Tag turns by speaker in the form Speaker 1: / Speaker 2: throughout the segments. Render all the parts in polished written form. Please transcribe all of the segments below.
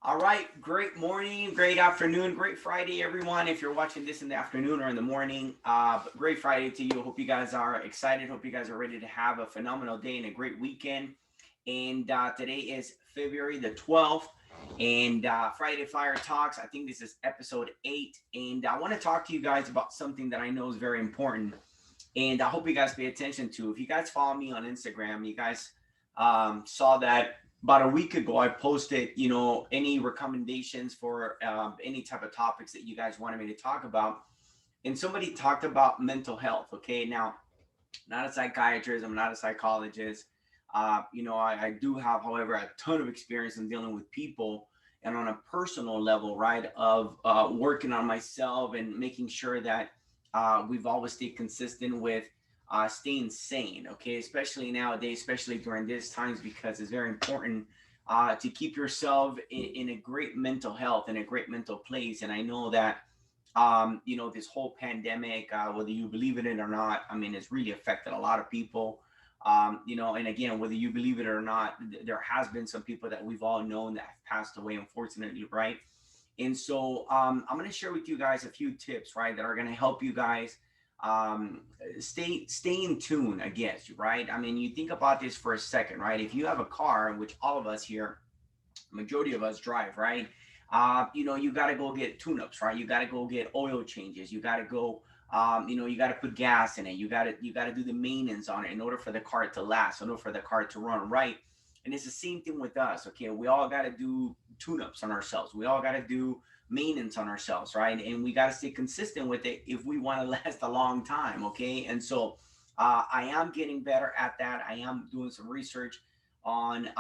Speaker 1: All right, great morning, great afternoon, great Friday, everyone. If you're watching this in the afternoon or in the morning, great Friday to you. Hope you guys are excited. Hope you guys are ready to have a phenomenal day and a great weekend. And today is February the 12th, and Friday Fire Talks. I think this is episode 8. And I want to talk to you guys about something that I know is very important. And I hope you guys pay attention to. If you guys follow me on Instagram, you guys saw that about a week ago I posted, any recommendations for any type of topics that you guys wanted me to talk about. And somebody talked about mental health. Okay, now, not a psychiatrist, I'm not a psychologist. I do have, however, a ton of experience in dealing with people and on a personal level, right, of working on myself and making sure that we've always stayed consistent with staying sane, okay, especially nowadays, especially during these times, because it's very important to keep yourself in a great mental health and a great mental place. And I know that this whole pandemic, whether you believe in it or not, I mean, it's really affected a lot of people. And again, whether you believe it or not, there has been some people that we've all known that have passed away, unfortunately, right? And so I'm going to share with you guys a few tips, right, that are going to help you guys um, stay in tune, I guess, right? I mean, you think about this for a second, right? If you have a car, which all of us here, majority of us drive, right? You got to go get tune-ups, right? You got to go get oil changes. You got to go, you got to put gas in it. You got to do the maintenance on it in order for the car to last, in order for the car to run right. And it's the same thing with us. Okay, we all got to do tune-ups on ourselves. We all got to do maintenance on ourselves, right? And we got to stay consistent with it if we want to last a long time. Okay, and so I am getting better at that. I am doing some research on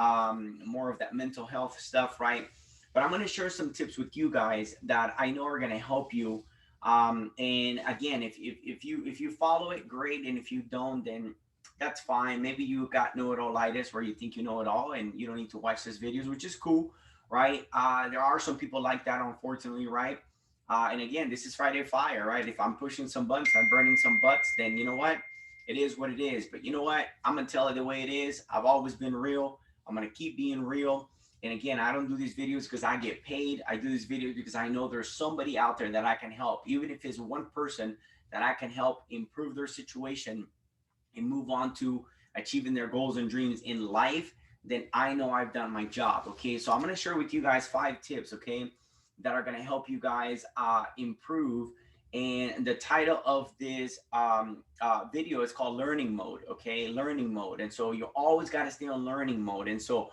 Speaker 1: more of that mental health stuff, right? But I'm going to share some tips with you guys that I know are going to help you. And again, if you follow it, great, and if you don't, then that's fine. Maybe you got know-it-allitis, where you think you know it all, and you don't need to watch these videos, which is cool, right? There are some people like that, unfortunately, right? And again, this is Friday Fire, right? If I'm pushing some buttons, I'm burning some butts, then you know what? It is what it is. But you know what? I'm gonna tell it the way it is. I've always been real. I'm gonna keep being real. And again, I don't do these videos because I get paid. I do these videos because I know there's somebody out there that I can help, even if it's one person that I can help improve their situation and move on to achieving their goals and dreams in life. Then I know I've done my job. Okay, so I'm gonna share with you guys 5 tips. Okay, that are gonna help you guys improve. And the title of this video is called learning mode. Okay, learning mode. And so you always got to stay on learning mode. And so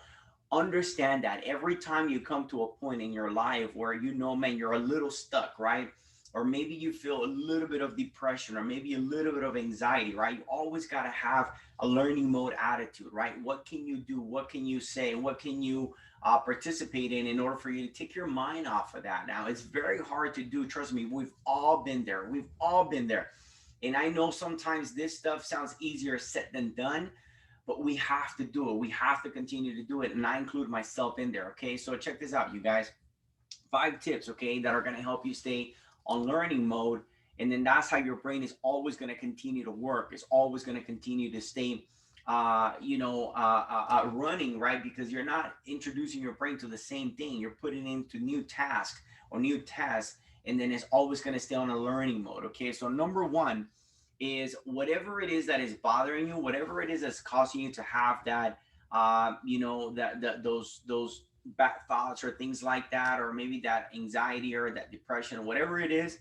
Speaker 1: understand that every time you come to a point in your life where you know, man, you're a little stuck, right? Or maybe you feel a little bit of depression or maybe a little bit of anxiety, right? You always got to have a learning mode attitude, right? What can you do? What can you say? What can you participate in order for you to take your mind off of that? Now, it's very hard to do. Trust me, we've all been there. We've all been there. And I know sometimes this stuff sounds easier said than done, but we have to do it. We have to continue to do it. And I include myself in there. Okay. So check this out, you guys. 5 tips, okay, that are going to help you stay on learning mode. And then that's how your brain is always going to continue to work. It's always going to continue to stay, running, right? Because you're not introducing your brain to the same thing. You're putting into new tasks or new tests. And then it's always going to stay on a learning mode. Okay. So, number one is whatever it is that is bothering you, whatever it is that's causing you to have that, those bad thoughts or things like that, or maybe that anxiety or that depression, whatever it is,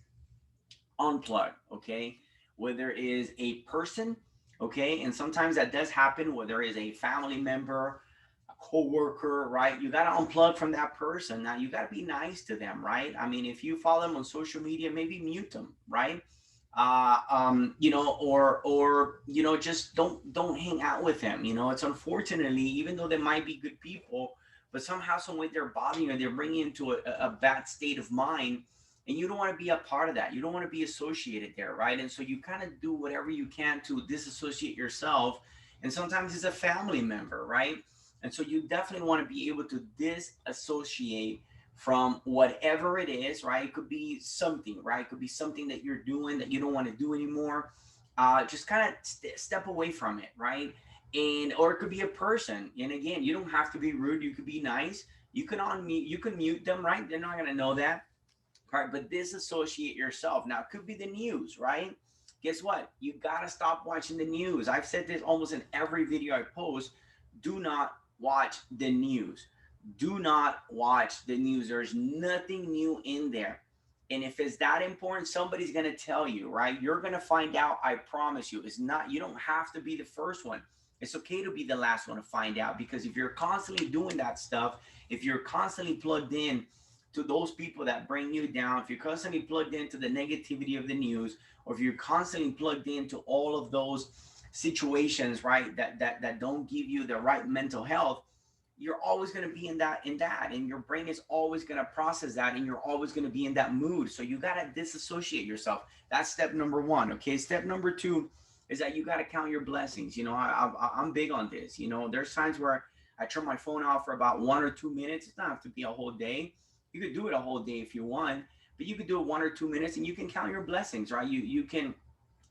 Speaker 1: unplug, okay? Whether it is a person, okay, and sometimes that does happen, whether it is a family member, a co-worker, right? You got to unplug from that person. Now you got to be nice to them, right? I mean, if you follow them on social media, maybe mute them, right? Just don't hang out with them. It's unfortunately, even though they might be good people, but somehow, some way they're bothering you, they're bringing you into a bad state of mind, and you don't want to be a part of that. You don't want to be associated there, right? And so you kind of do whatever you can to disassociate yourself. And sometimes it's a family member, right? And so you definitely want to be able to disassociate from whatever it is, right? It could be something, right? It could be something that you're doing that you don't want to do anymore. Just kind of step away from it, right? And or it could be a person. And again, you don't have to be rude. You could be nice. You can unmute, you can mute them, right? They're not going to know that. Right, but disassociate yourself. Now, it could be the news, right? Guess what? You got to stop watching the news. I've said this almost in every video I post. Do not watch the news. Do not watch the news. There's nothing new in there. And if it's that important, somebody's going to tell you, right? You're going to find out. I promise you. It's not, you don't have to be the first one. It's okay to be the last one to find out, because if you're constantly doing that stuff, if you're constantly plugged in to those people that bring you down, if you're constantly plugged into the negativity of the news, or if you're constantly plugged into all of those situations, right, that don't give you the right mental health, you're always going to be in that, and your brain is always going to process that, and you're always going to be in that mood. So you got to disassociate yourself. That's step number one. Okay, step number two is that you got to count your blessings. You know, I'm big on this. You know, there's times where I turn my phone off for about 1 or 2 minutes. It doesn't have to be a whole day. You could do it a whole day if you want, but you could do it 1 or 2 minutes, and you can count your blessings, right? You can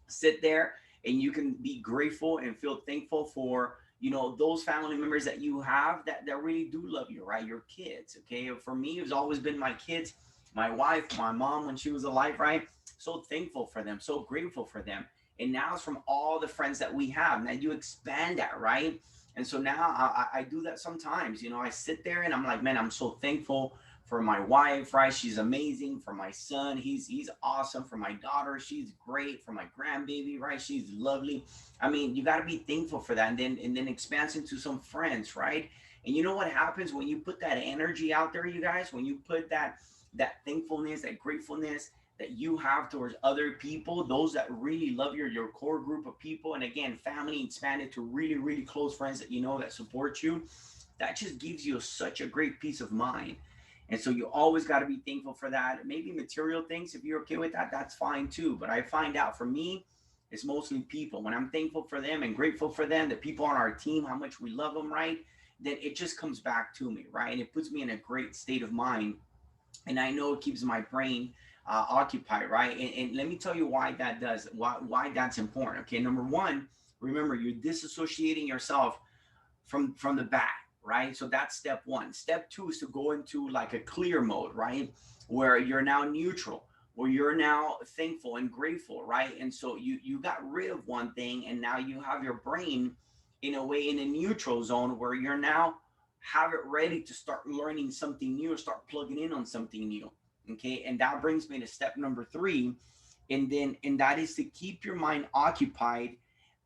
Speaker 1: sit there and you can be grateful and feel thankful for, you know, those family members that you have that really do love you, right? Your kids. Okay, for me, it's always been my kids, my wife, my mom when she was alive, right? So thankful for them, so grateful for them. And now it's from all the friends that we have. Now you expand that, right? And so now I do that sometimes. You know, I sit there and I'm like, man, I'm so thankful for my wife, right? She's amazing. For my son, he's awesome. For my daughter, she's great. For my grandbaby, right? She's lovely. I mean, you got to be thankful for that, and then expansion to some friends, right? And you know what happens when you put that energy out there, you guys? When you put that thankfulness, that gratefulness that you have towards other people, those that really love your core group of people, and again, family expanded to really, really close friends that you know that support you, that just gives you such a great peace of mind. And so you always got to be thankful for that. Maybe material things, if you're okay with that, that's fine too. But I find out for me, it's mostly people. When I'm thankful for them and grateful for them, the people on our team, how much we love them, right? Then it just comes back to me, right? And it puts me in a great state of mind. And I know it keeps my brain occupied, right? And let me tell you why that does, why that's important. Okay, number one, remember, you're disassociating yourself from the back, right? So that's step one. Step two is to go into like a clear mode, right? Where you're now neutral, where you're now thankful and grateful, right? And so you got rid of one thing, and now you have your brain in a way in a neutral zone where you're now have it ready to start learning something new or start plugging in on something new. Okay, and that brings me to step number three, and that is to keep your mind occupied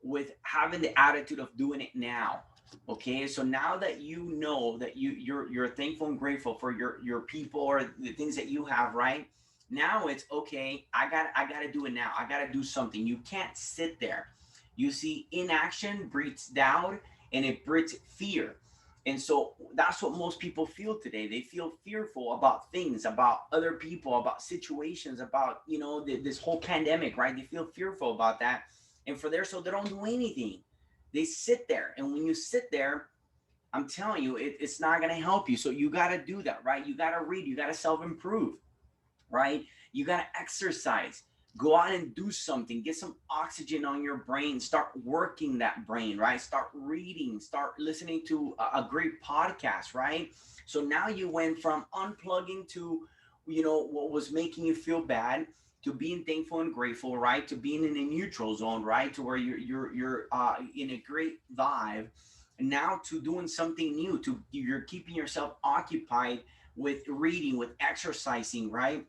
Speaker 1: with having the attitude of doing it now. Okay, so now that you know that you're thankful and grateful for your people or the things that you have, right? Now it's okay. I gotta do it now. I gotta do something. You can't sit there. You see, inaction breeds doubt and it breeds fear. And so that's what most people feel today. They feel fearful about things, about other people, about situations, about, you know, this whole pandemic, right? They feel fearful about that. And for there, so they don't do anything. They sit there. And when you sit there, I'm telling you, it's not going to help you. So you got to do that, right? You got to read, you got to self improve, right? You got to exercise, go out and do something, get some oxygen on your brain, start working that brain, right? Start reading, start listening to a great podcast, right? So now you went from unplugging to, you know, what was making you feel bad, to being thankful and grateful, right? To being in a neutral zone, right? To where you're in a great vibe. And now to doing something new, to you're keeping yourself occupied with reading, with exercising, right?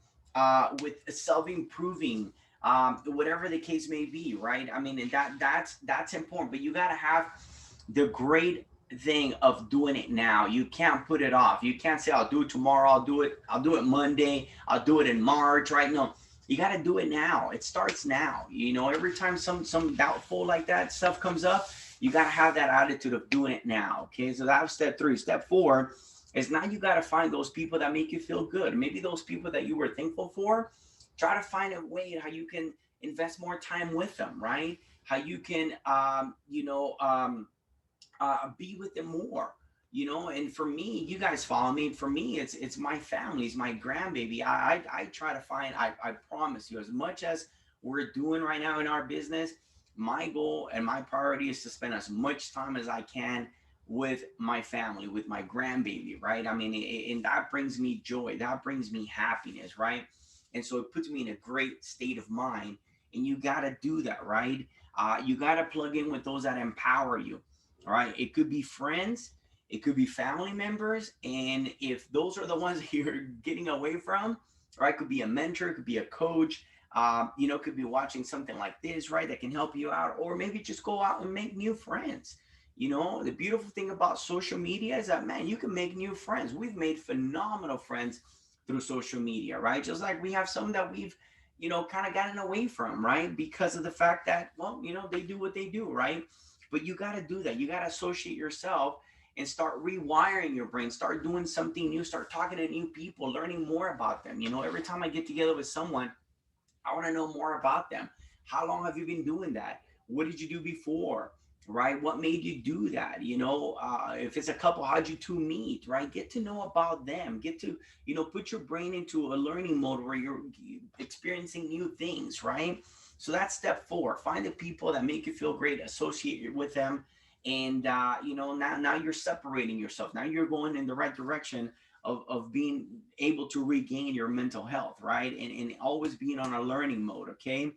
Speaker 1: With self-improving, whatever the case may be, right? I mean, and that's important. But you got to have the great thing of doing it now. You can't put it off. You can't say, I'll do it tomorrow, I'll do it Monday, I'll do it in March, right? No, you got to do it now. It starts now. You know, every time some doubtful like that stuff comes up, you got to have that attitude of doing it now. Okay, so that was step three. Step four is now you got to find those people that make you feel good. Maybe those people that you were thankful for, try to find a way how you can invest more time with them, right? How you can be with them more. You know, and for me, you guys follow me. For me, it's my family, it's my grandbaby. I try to find. I promise you, as much as we're doing right now in our business, my goal and my priority is to spend as much time as I can with my family, with my grandbaby, right? I mean, and that brings me joy, that brings me happiness, right? And so it puts me in a great state of mind. And you got to do that, right? You got to plug in with those that empower you, all right? It could be friends, it could be family members. And if those are the ones that you're getting away from, right, it could be a mentor, it could be a coach, could be watching something like this, right, that can help you out, or maybe just go out and make new friends. The beautiful thing about social media is that, man, you can make new friends. We've made phenomenal friends through social media, right? Just like we have some that we've, kind of gotten away from, right? Because of the fact that, well, they do what they do, right? But you got to do that. You got to associate yourself and start rewiring your brain, start doing something new, start talking to new people, learning more about them. Every time I get together with someone, I want to know more about them. How long have you been doing that? What did you do before? Right? What made you do that? If it's a couple, how'd you two meet? Right? Get to know about them. Get to, put your brain into a learning mode where you're experiencing new things, right? So that's step 4. Find the people that make you feel great, associate with them. And, now you're separating yourself. Now you're going in the right direction of being able to regain your mental health, right? And always being on a learning mode, okay?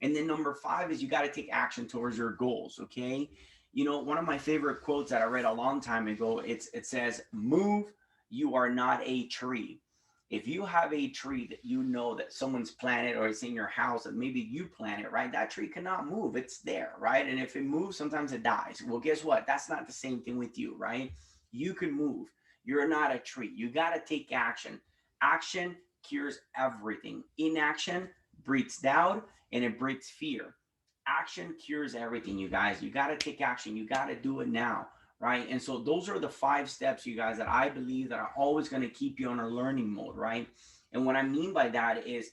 Speaker 1: And then number 5 is you got to take action towards your goals, okay? One of my favorite quotes that I read a long time ago, it says, "Move, you are not a tree." If you have a tree that that someone's planted, or it's in your house that maybe you planted, right? That tree cannot move. It's there, right? And if it moves, sometimes it dies. Well, guess what? That's not the same thing with you, right? You can move. You're not a tree. You got to take action. Action cures everything. Inaction breeds doubt and it breeds fear. Action cures everything, you guys. You got to take action. You got to do it now, right? And so those are the 5 steps, you guys, that I believe that are always going to keep you on a learning mode, right? And what I mean by that is,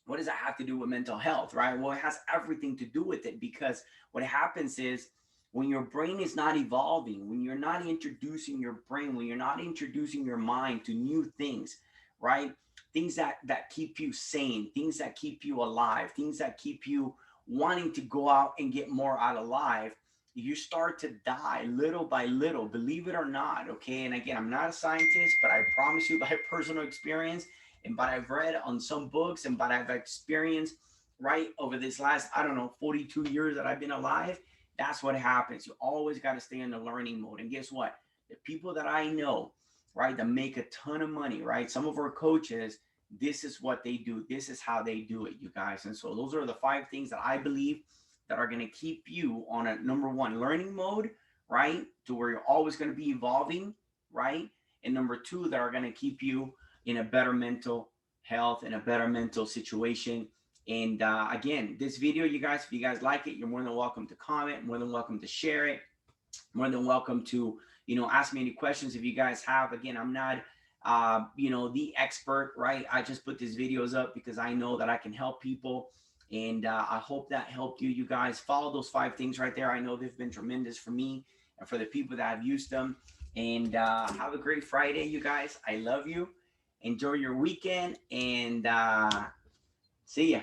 Speaker 1: what does that have to do with mental health, right? Well, it has everything to do with it, because what happens is, when your brain is not evolving, when you're not introducing your brain, when you're not introducing your mind to new things, right? Things that keep you sane, things that keep you alive, things that keep you wanting to go out and get more out of life, you start to die little by little, believe it or not, okay? And again, I'm not a scientist, but I promise you, by personal experience and what I've read on some books and what I've experienced, right, over this last, I don't know, 42 years that I've been alive, that's what happens. You always got to stay in the learning mode. And guess what? The people that I know, right, that make a ton of money, right? Some of our coaches, this is what they do. This is how they do it, you guys. And so those are the 5 things that I believe that are going to keep you on a number 1 learning mode, right? To where you're always going to be evolving, right? And number 2, that are going to keep you in a better mental health and a better mental situation. And again, this video, you guys, if you guys like it, you're more than welcome to comment, more than welcome to share it, more than welcome to, ask me any questions if you guys have. Again, I'm not, the expert, right? I just put these videos up because I know that I can help people. And I hope that helped you. You guys follow those 5 things right there. I know they've been tremendous for me and for the people that have used them. And have a great Friday, you guys. I love you. Enjoy your weekend, and see ya.